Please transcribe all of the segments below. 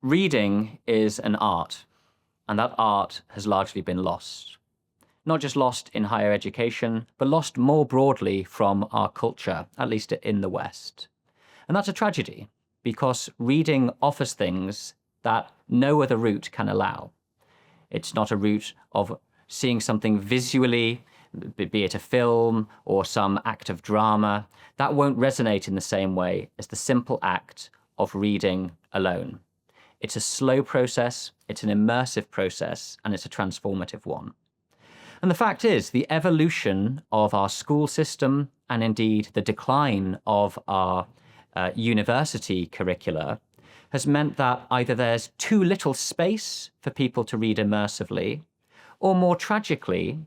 Reading is an art, and that art has largely been lost. Not just lost in higher education, but lost more broadly from our culture, at least in the West. And that's a tragedy, because reading offers things that no other route can allow. It's not a route of seeing something visually, be it a film or some act of drama. That won't resonate in the same way as the simple act of reading alone. It's a slow process, it's an immersive process, and it's a transformative one. And the fact is, the evolution of our school system, and indeed the decline of our university curricula, has meant that either there's too little space for people to read immersively, or more tragically,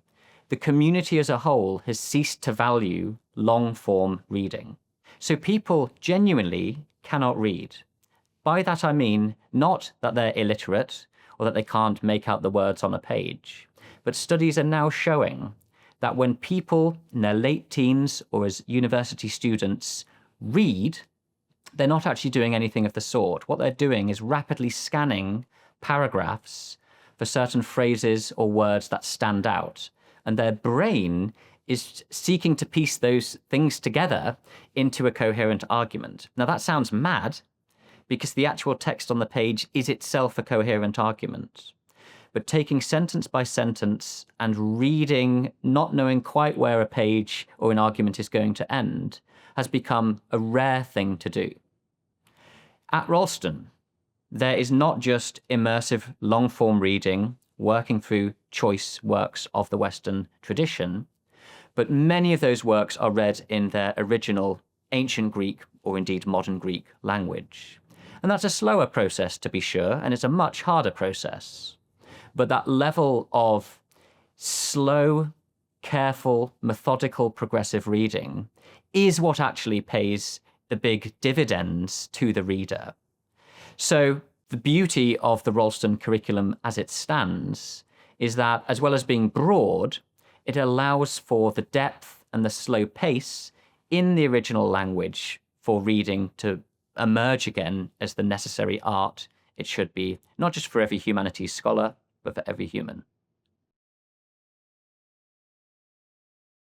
the community as a whole has ceased to value long-form reading. So people genuinely cannot read. By that I mean not that they're illiterate or that they can't make out the words on a page, but studies are now showing that when people in their late teens or as university students read, they're not actually doing anything of the sort. What they're doing is rapidly scanning paragraphs for certain phrases or words that stand out, and their brain is seeking to piece those things together into a coherent argument. Now that sounds mad, because the actual text on the page is itself a coherent argument. But taking sentence by sentence and reading, not knowing quite where a page or an argument is going to end, has become a rare thing to do. At Ralston, there is not just immersive long-form reading working through choice works of the Western tradition, but many of those works are read in their original ancient Greek or indeed modern Greek language. And that's a slower process, to be sure, and it's a much harder process. But that level of slow, careful, methodical, progressive reading is what actually pays the big dividends to the reader. So the beauty of the Ralston curriculum as it stands is that, as well as being broad, it allows for the depth and the slow pace in the original language for reading to emerge again as the necessary art it should be, not just for every humanities scholar, but for every human.